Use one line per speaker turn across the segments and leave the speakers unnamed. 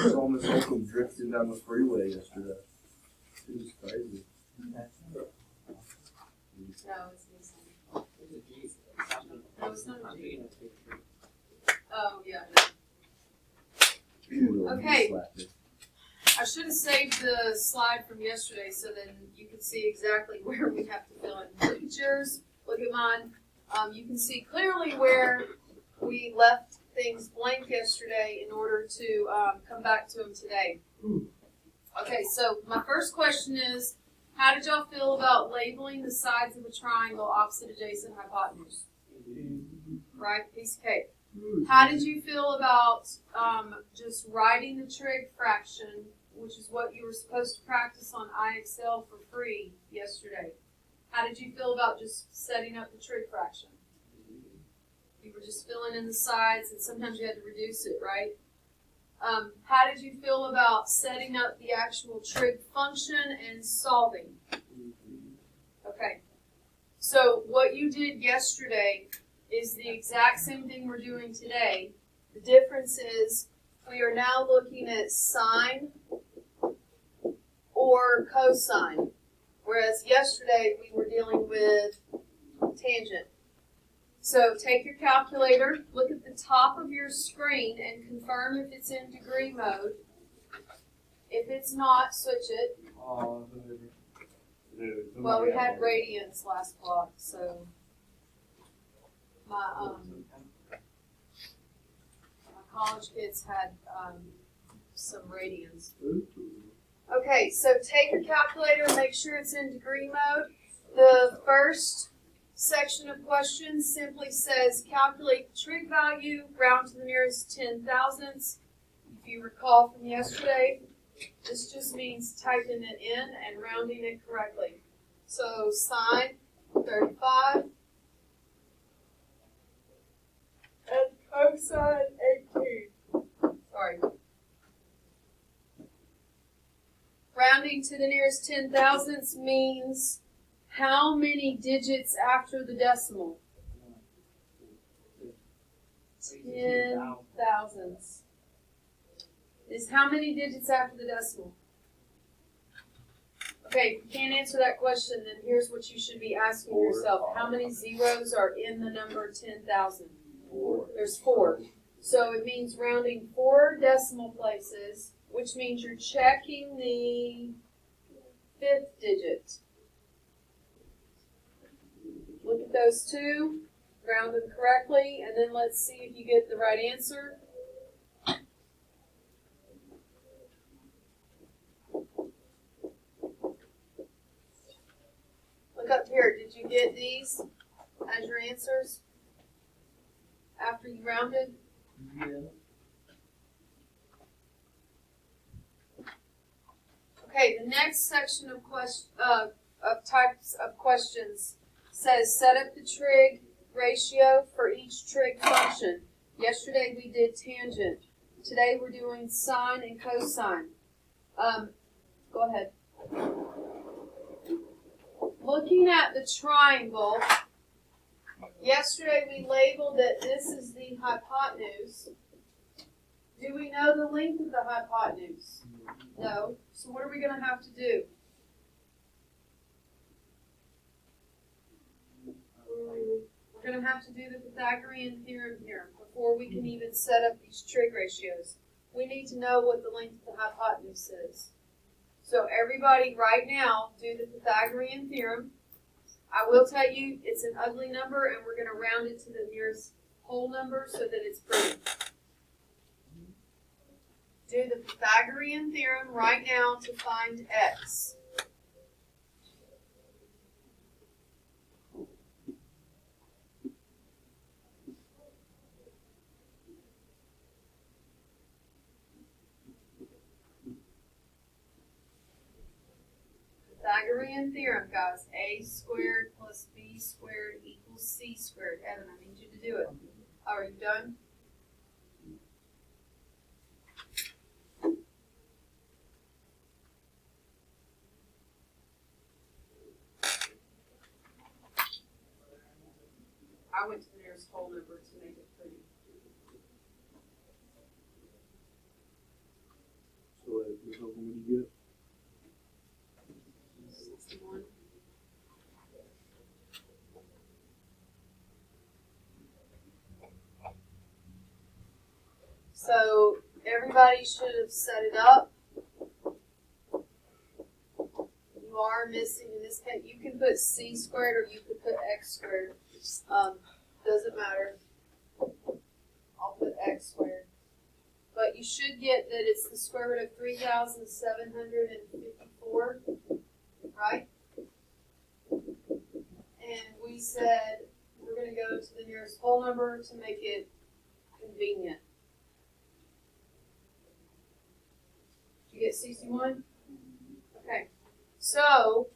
saw Miss Holcombe drifting down the freeway yesterday. It was crazy.
No, it's Nissan. No, it's not a G. Oh, yeah. Okay. I should have saved the slide from yesterday so then you could see exactly where we have to fill in. Look at yours, look at mine. You can see clearly where we left things blank yesterday in order to come back to them today. Okay, so my first question is, how did y'all feel about labeling the sides of a triangle opposite adjacent hypotenuse? Right, piece of cake. How did you feel about just writing the trig fraction, which is what you were supposed to practice on IXL for free yesterday? How did you feel about just setting up the trig fraction? You were just filling in the sides, and sometimes you had to reduce it, right? How did you feel about setting up the actual trig function and solving? Okay. So what you did yesterday is the exact same thing we're doing today. The difference is we are now looking at sine or cosine, whereas yesterday we were dealing with tangent. So take your calculator, look at the top of your screen and confirm if it's in degree mode. If it's not, switch it. Well, we had radians last block, so my college kids had some radians. Okay, so take your calculator and make sure it's in degree mode. The first section of questions simply says calculate the trig value, round to the nearest 10,000ths. If you recall from yesterday, this just means typing it in and rounding it correctly. So sine 35 and cosine 18. Sorry. Rounding to the nearest 10,000ths means how many digits after the decimal? 10,000ths. Is how many digits after the decimal? Okay, if you can't answer that question, then here's what you should be asking yourself. How many zeros are in the number 10,000?
4.
There's 4. So it means rounding 4 decimal places, which means you're checking the 5th digit. Look at those two, round them correctly, and then let's see if you get the right answer. Look up here. Did you get these as your answers after you rounded?
Yeah.
Okay, the next section of types of questions says set up the trig ratio for each trig function. Yesterday we did tangent. Today we're doing sine and cosine. Go ahead. Looking at the triangle, yesterday we labeled that this is the hypotenuse. Do we know the length of the hypotenuse? No. So what are we going to have to do? We're going to have to do the Pythagorean theorem here before we can even set up these trig ratios. We need to know what the length of the hypotenuse is. So everybody right now do the Pythagorean theorem. I will tell you it's an ugly number and we're going to round it to the nearest whole number so that it's pretty. Do the Pythagorean theorem right now to find x. Pythagorean theorem, guys. A squared plus b squared equals c squared. Evan, I need you to do it. Oh, are you done? I went to the nearest whole number to make it pretty.
Which Holcombe would you
61. So everybody should have set it up. You are missing in this case. You can put c squared or you could put x squared. Doesn't matter. I'll put x squared. But you should get that it's the square root of 3,754, right? And we said we're going to go to the nearest whole number to make it convenient. Did you get 61? Okay. So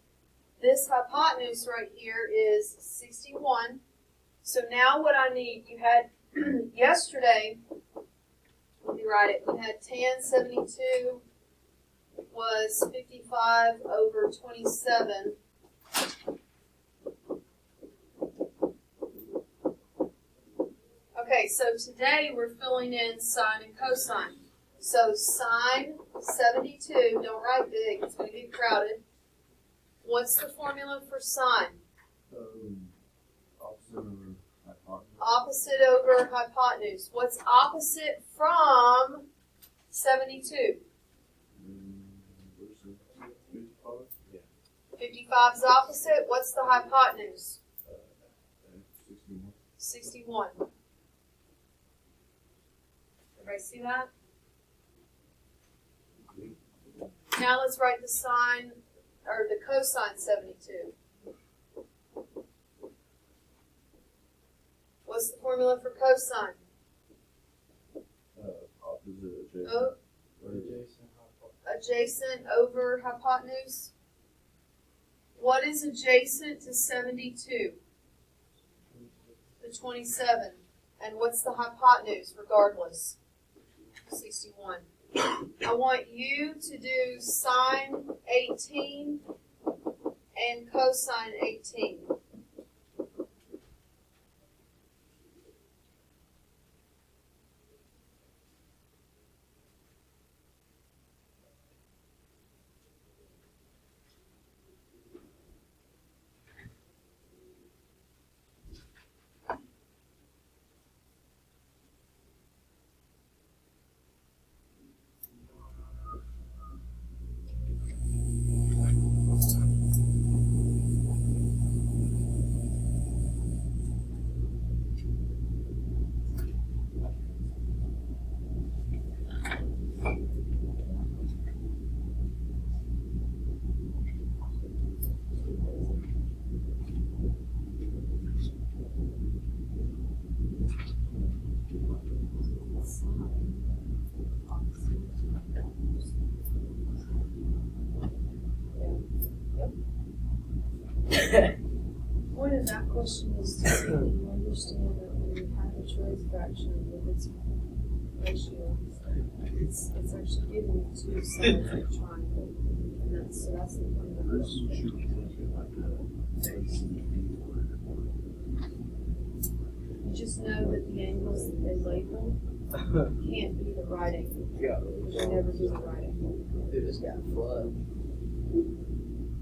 this hypotenuse right here is 61. So now what I need, you had yesterday, let me write it, we had tan 72 was 55 over 27. Okay, so today we're filling in sine and cosine. So sine 72, don't write big, it's going to get crowded. What's the formula for sine? Opposite over hypotenuse. What's opposite from 72? 55 is opposite. What's the hypotenuse? 61. Everybody see that? Now let's write the sine, or the cosine 72. What's the formula for cosine?
Opposite
Adjacent over hypotenuse. What is adjacent to 72? The 27. And what's the hypotenuse, regardless? 61. I want you to do sine 18 and cosine 18. Point of that question is to see that you understand that when you have a choice fraction with its ratio, it's actually giving you two sides of a triangle. And that's the point of the question. You just know that the angles that they label can't be the right angle.
Yeah.
They never do the right angle.
Dude, it's got flood.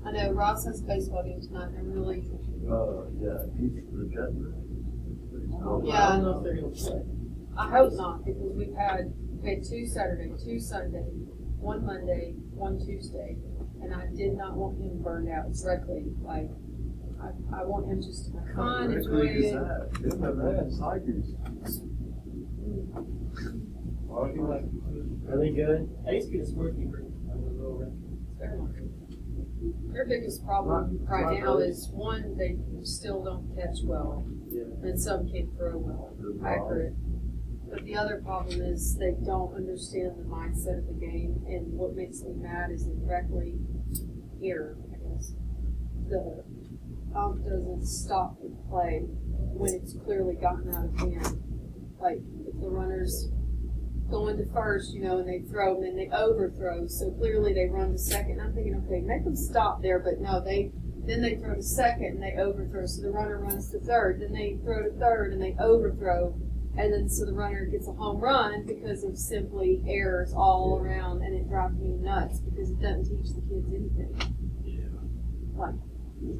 I know Ross has a baseball game tonight. I'm really.
Yeah, he's the Jets.
Yeah.
I don't know if they're going to play.
I hope not, because we had 2 Saturday, 2 Sunday, 1 Monday, 1 Tuesday, and I did not want him burned out directly. Like, I want him just to have fun, enjoy it.
Tigers.
Are they good? I used to be a scorekeeper. I was a little rookie.
Their biggest problem right now is, one, they still don't catch well, and some can't throw well, accurate. But the other problem is they don't understand the mindset of the game, and what makes me mad is incorrectly here, I guess. The ump doesn't stop the play when it's clearly gotten out of hand. Like, if the runner's going to first, and they throw, and then they overthrow, so clearly they run to second. I'm thinking, okay, make them stop there, but no, then they throw to second and they overthrow, so the runner runs to third, then they throw to third and they overthrow. And then so the runner gets a home run because of simply errors all around, and it drives me nuts because it doesn't teach the kids anything. Like,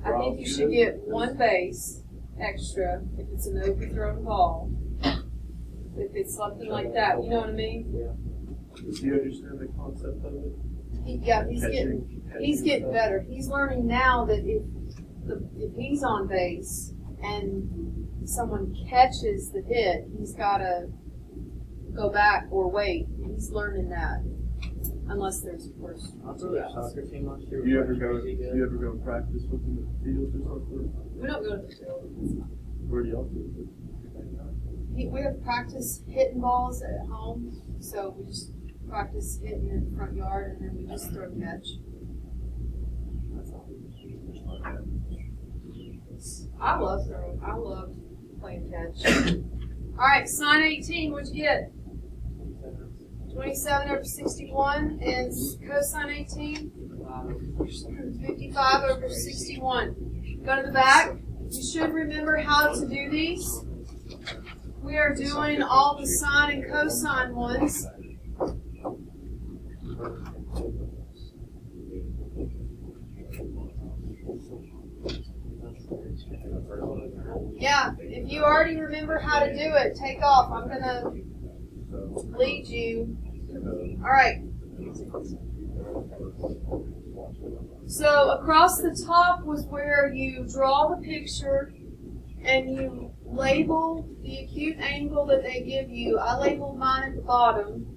I think you should get one base extra if it's an overthrown ball. If it's something like that, you know what I mean?
Yeah. Does he understand the concept of it?
He's getting better. He's learning now that if he's on base and someone catches the hit, he's got to go back or wait. He's learning that, unless there's, of course.
I was on the soccer team last year.
Do you ever go practice with them at the field or something?
We don't go to the field.
Where do y'all do it?
We have practice hitting balls at home, so we just practice hitting in the front yard, and then we just throw catch. That's all. I love playing catch. All right, sign 18. What'd you get? 27 over 61, and cosine 18. 55 over 61. Go to the back. You should remember how to do these. We are doing all the sine and cosine ones. Yeah, if you already remember how to do it, take off. I'm going to lead you. All right. So across the top was where you draw the picture and you label the acute angle that they give you. I labeled mine at the bottom.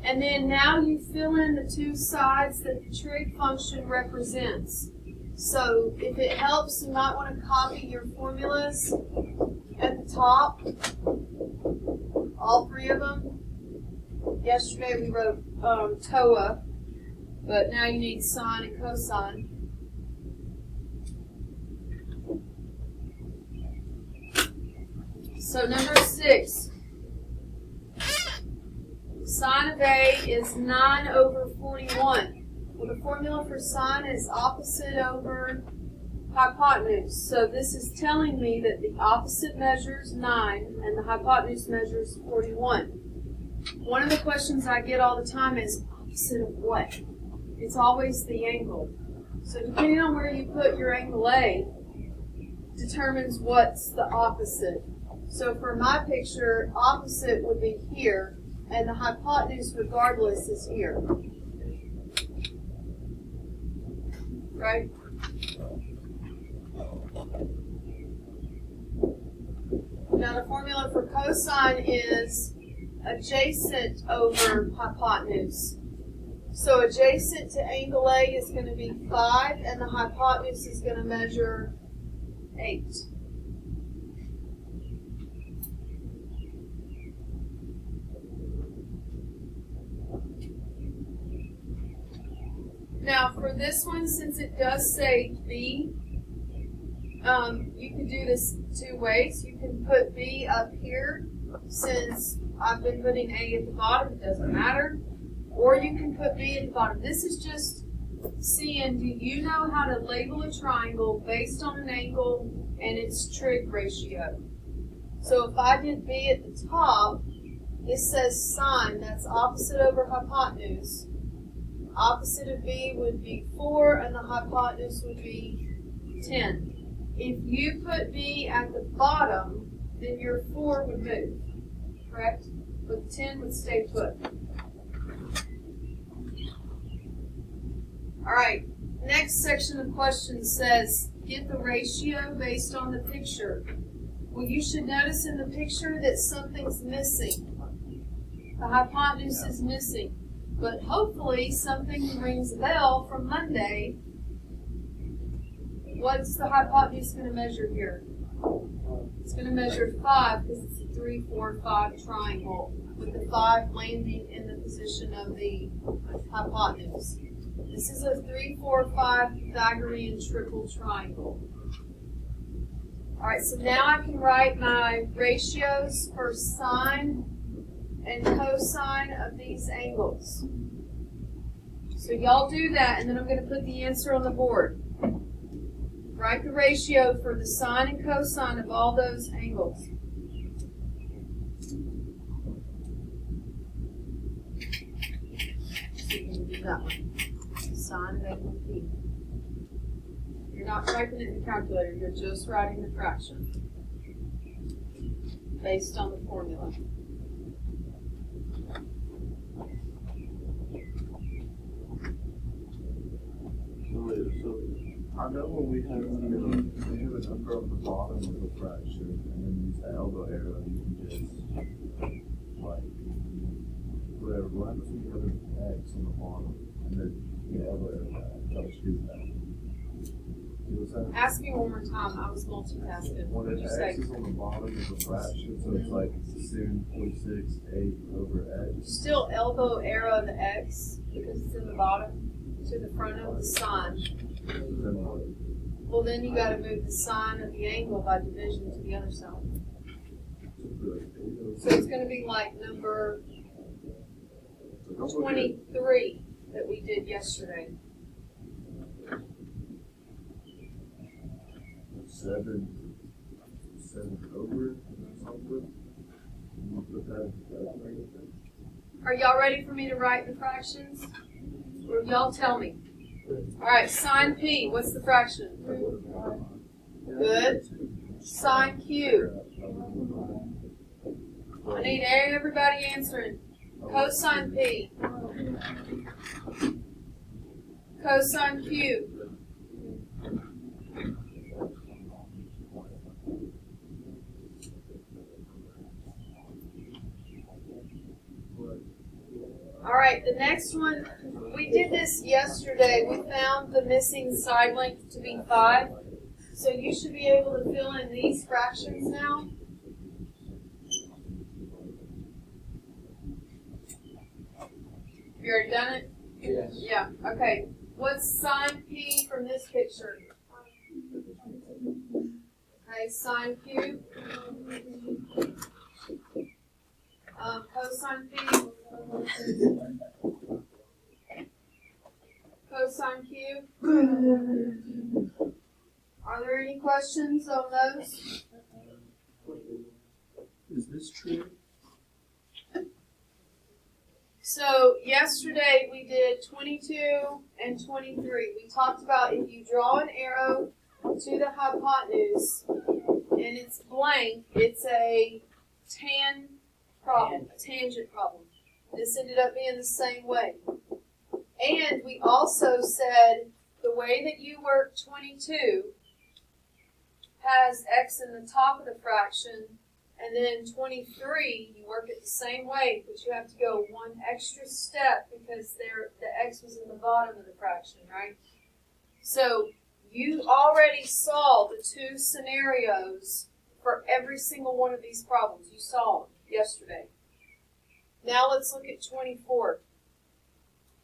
And then now you fill in the two sides that the trig function represents. So if it helps, you might want to copy your formulas at the top, all three of them. Yesterday we wrote TOA, but now you need sine and cosine. So number 6, sine of A is 9 over 41. Well, the formula for sine is opposite over hypotenuse. So this is telling me that the opposite measures 9 and the hypotenuse measures 41. One of the questions I get all the time is opposite of what? It's always the angle. So depending on where you put your angle A determines what's the opposite. So for my picture, opposite would be here, and the hypotenuse regardless is here. Right? Now the formula for cosine is adjacent over hypotenuse. So adjacent to angle A is going to be 5, and the hypotenuse is going to measure 8. Now for this one, since it does say B, you can do this 2 ways. You can put B up here, since I've been putting A at the bottom, it doesn't matter. Or you can put B at the bottom. This is just seeing, do you know how to label a triangle based on an angle and its trig ratio? So if I did B at the top, it says sine, that's opposite over hypotenuse. Opposite of B would be 4, and the hypotenuse would be 10. If you put B at the bottom, then your 4 would move, correct? But the 10 would stay put. All right, next section of questions says, get the ratio based on the picture. Well, you should notice in the picture that something's missing. The hypotenuse is missing. But hopefully something rings a bell from Monday. What's the hypotenuse going to measure here? It's going to measure 5 because it's a 3, 4, 5 triangle with the 5 landing in the position of the hypotenuse. This is a 3, 4, 5 Pythagorean triple triangle. All right, so now I can write my ratios for sine and cosine of these angles. So y'all do that, and then I'm going to put the answer on the board. Write the ratio for the sine and cosine of all those angles. that one. Sine of angle P. You're not typing it in the calculator, you're just writing the fraction based on the formula.
So I know when we have a number on the bottom of the fraction and then use the elbow arrow, you can just like whatever. What happens when you have an X on the bottom and then the elbow arrow troubleshoot that?
Ask me one more time, I was multitasking.
When
What
an
did you
X
say?
is on the bottom of the fraction, so it's like assume 46(8) over X.
Still elbow arrow the X because it's in the bottom to the front of the sign.
Then what?
Well, then you gotta move the sign of the angle by division to the other side. So it's gonna be like number 23 that we did yesterday.
7 over or something. You put that.
Are y'all ready for me to write the fractions? Or y'all tell me? Alright, sine P, what's the fraction? Good. Sine Q. I need everybody answering. Cosine P. Cosine Q. Alright, the next one, we did this yesterday. We found the missing side length to be 5. So you should be able to fill in these fractions now. You already done it?
Yes.
Yeah, okay. What's sine P from this picture? Okay, sine Q. Cosine P. Cosine Q. Are there any questions on those?
Is this true?
So yesterday we did 22 and 23. We talked about if you draw an arrow to the hypotenuse and it's blank, it's a tangent problem. This ended up being the same way. And we also said the way that you work 22 has x in the top of the fraction, and then 23, you work it the same way, but you have to go one extra step because the x was in the bottom of the fraction, right? So you already saw the 2 scenarios for every single one of these problems. You saw them yesterday. Now let's look at 24.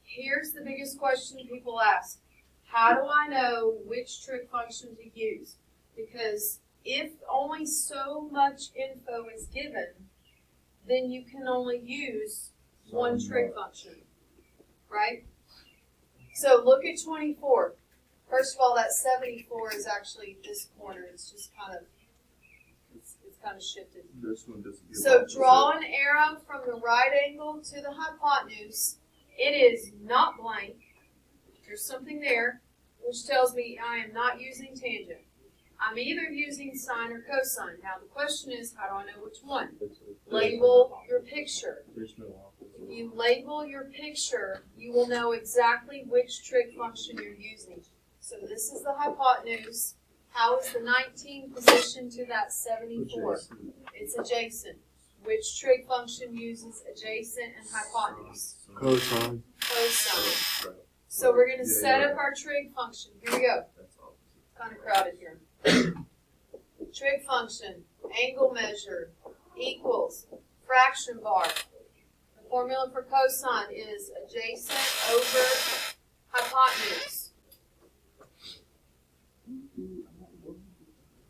Here's the biggest question people ask. How do I know which trig function to use? Because if only so much info is given, then you can only use one trig function, right? So look at 24. First of all, that 74 is actually this corner. It's just kind of, it's kind of shifted.
This one doesn't give
So
opposite.
draw an arrow from the right angle to the hypotenuse. It is not blank. There's something there, which tells me I am not using tangent. I'm either using sine or cosine. Now the question is, how do I know which one? Label your picture.
There's no opposite.
If you label your picture, you will know exactly which trig function you're using. So this is the hypotenuse. How is the 19 positioned to that 74?
Adjacent.
It's adjacent. Which trig function uses adjacent and hypotenuse?
Cosine.
Cosine. So we're going to set up our trig function. Here we go.
That's opposite.
Kind of crowded here. Trig function, angle measure, equals, fraction bar. The formula for cosine is adjacent over hypotenuse.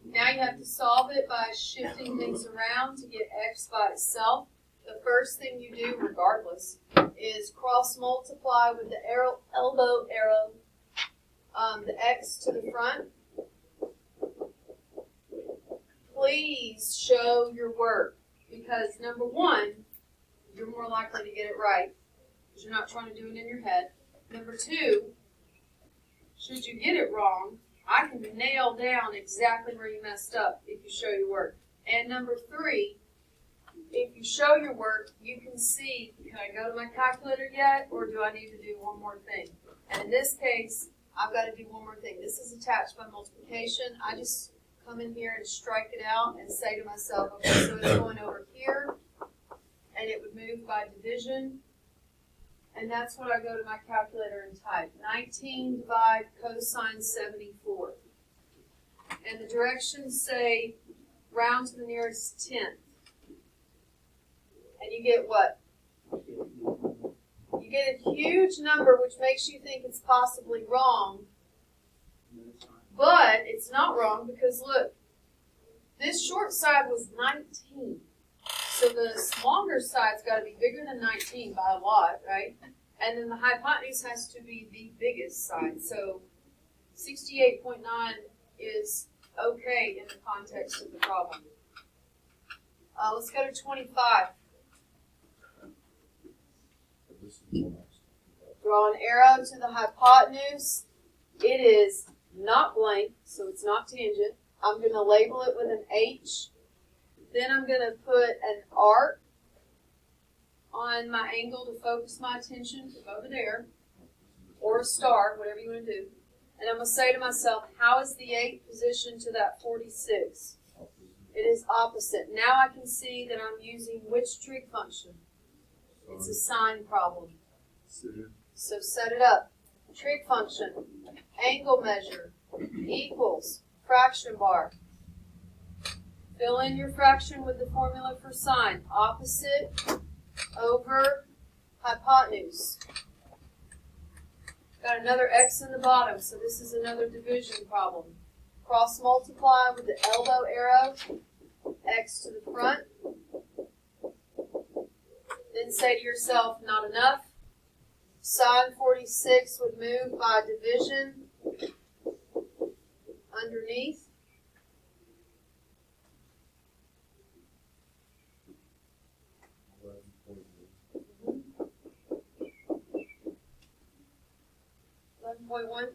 Now you have to solve it by shifting things around to get x by itself. The first thing you do, regardless, is cross multiply with the elbow arrow, the x to the front. Please show your work, because number one, you're more likely to get it right because you're not trying to do it in your head. Number two, should you get it wrong, I can nail down exactly where you messed up if you show your work. And number three, if you show your work, you can see, can I go to my calculator yet, or do I need to do one more thing? And in this case, I've got to do one more thing. This is attached by multiplication. I just come in here and strike it out and say to myself, okay, so it's going over here, and it would move by division. And that's when I go to my calculator and type 19 divide cosine 74. And the directions say round to the nearest tenth. And you get what? You get a huge number which makes you think it's possibly wrong. But it's not wrong because look, this short side was 19. So the longer side's got to be bigger than 19 by a lot, right? And then the hypotenuse has to be the biggest side. So 68.9 is okay in the context of the problem. Let's go to 25. Draw an arrow to the hypotenuse. It is not blank, so it's not tangent. I'm going to label it with an H. Then I'm going to put an arc on my angle to focus my attention from over there, or a star, whatever you want to do. And I'm going to say to myself, how is the 8 positioned to that 46? It is opposite. Now I can see that I'm using which trig function? It's a sine problem. So set it up. Trig function, angle measure, equals, fraction bar. Fill in your fraction with the formula for sine. Opposite over hypotenuse. Got another x in the bottom, so this is another division problem. Cross multiply with the elbow arrow, x to the front. Then say to yourself, not enough. Sine 46 would move by division underneath. .1.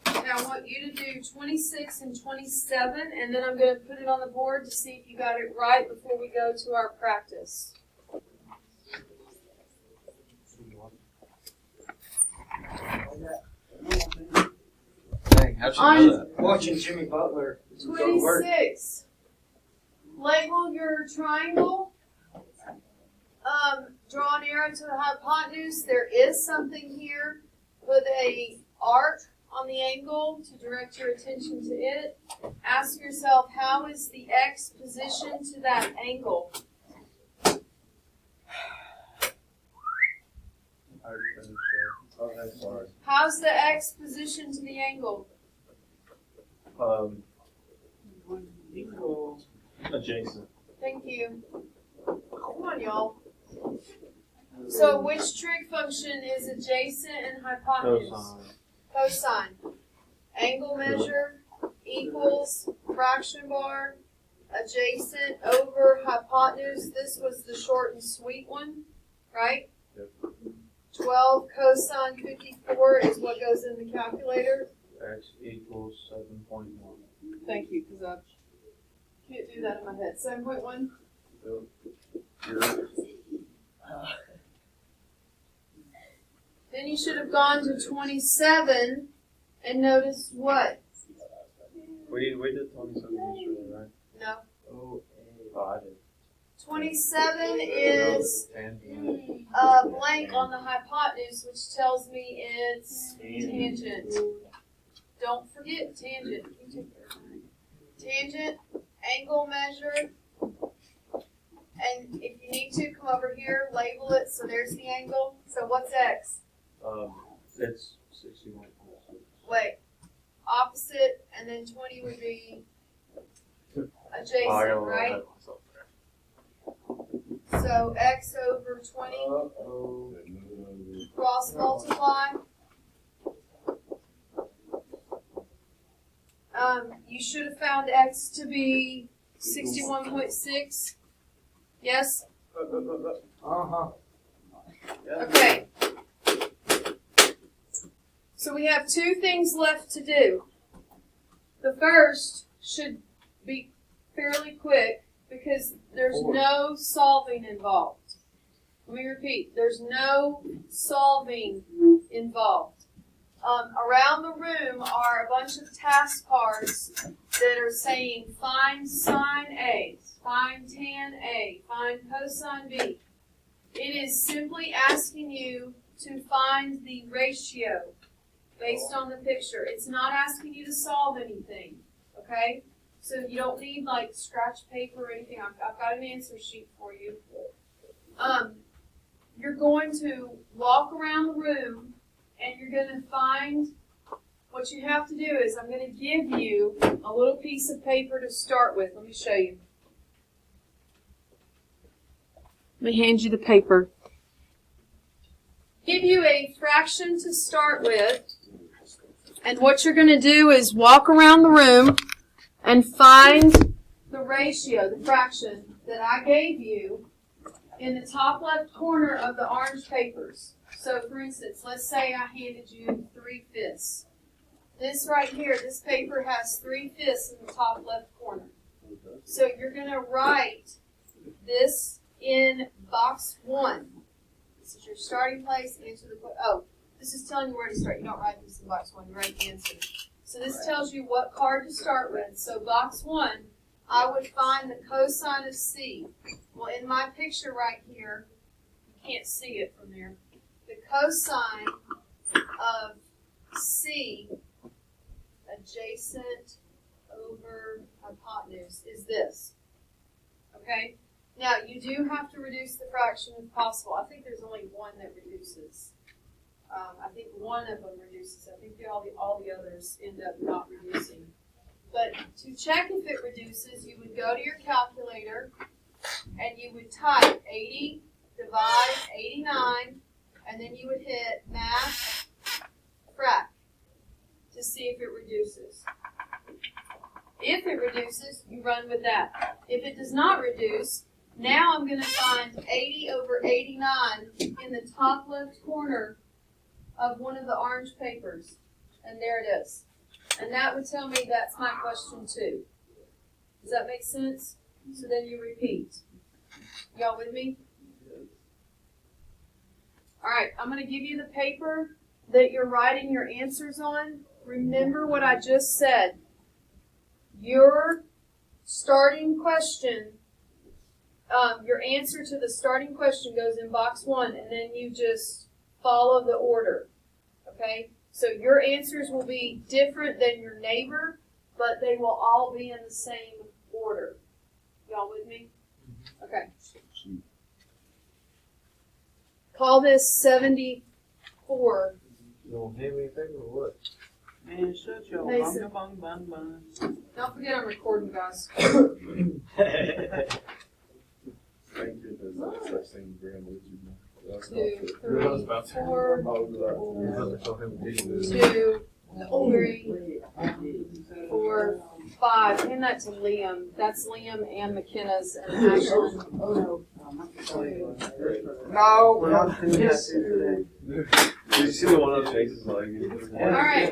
Now I want you to do 26 and 27, and then I'm going to put it on the board to see if you got it right before we go to our practice.
Dang, how'd you know that?
Watching Jimmy Butler.
26. Label your triangle. Draw an arrow to the hypotenuse. There is something here. Put a arc on the angle to direct your attention to it. Ask yourself, how is the x positioned to that angle? How's the x positioned to the angle?
Equal.
Adjacent.
Thank you. Come on, y'all. So which trig function is adjacent and hypotenuse? Cosine. Angle measure equals fraction bar adjacent over hypotenuse. This was the short and sweet one, right?
Yep.
12 cosine 54 is what goes in the calculator.
X equals 7.1.
Thank you, because I can't do that in my head. 7.1. Then you should have gone to 27 and noticed what?
We did 27 yesterday, right?
No.
Oh, I did.
27 is
Tangent.
blank on the hypotenuse, which tells me it's tangent. Don't forget tangent. Tangent, angle measure, and if you need to, come over here, label it, so there's the angle. So what's x?
It's 61.
Wait, opposite, and then 20 would be adjacent, right? So x over 20, cross multiply. You should have found X to be 61.6. Yes?
Uh-huh.
Okay. So we have two things left to do. The first should be fairly quick because there's no solving involved. Let me repeat, there's no solving involved. Around the room are a bunch of task cards that are saying find sine A, find tan A, find cosine B. It is simply asking you to find the ratio based on the picture. It's not asking you to solve anything, okay? So you don't need like scratch paper or anything. I've got an answer sheet for you. You're going to walk around the room and you're going to find, what you have to do is I'm going to give you a little piece of paper to start with. Let me show you. Let me hand you the paper. Give you a fraction to start with, and what you're going to do is walk around the room and find the ratio, the fraction that I gave you in the top left corner of the orange papers. So, for instance, let's say I handed you 3/5. This right here, this paper has 3/5 in the top left corner. So you're going to write this in box 1. This is your starting place. Answer the question. Oh, this is telling you where to start. You don't write this in box 1. You write the answer. So this tells you what card to start with. So box 1, I would find the cosine of C. Well, in my picture right here, you can't see it from there. The cosine of C adjacent over hypotenuse is this. Okay? Now, you do have to reduce the fraction if possible. I think there's only one that reduces. I think one of them reduces. I think all the others end up not reducing. But to check if it reduces, you would go to your calculator and you would type 80 divide 89, and then you would hit math frac to see if it reduces. If it reduces, you run with that. If it does not reduce, now I'm going to find 80 over 89 in the top left corner of one of the orange papers. And there it is. And that would tell me that's my question 2. Does that make sense? So then you repeat. Y'all with me? All right, I'm going to give you the paper that you're writing your answers on. Remember what I just said. Your starting question, your answer to the starting question goes in box 1, and then you just follow the order. Okay? So your answers will be different than your neighbor, but they will all be in the same order. Y'all with me? Okay. Call this 74.
You don't hand me a paper or what?
Man, shut your
Mason.
bung.
Don't forget I'm recording, guys.
Thank goodness there's such thing as Grand Wizard.
2, 3, 4,
Two.
2, 3, 4, 5. Hand that to Liam. That's Liam and McKenna's and Ashlyn.
No, we're not doing that today.
Did you see the one on Chase's leg?
All right.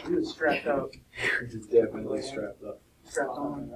He was strapped up.
He's definitely strapped up.
Strapped on.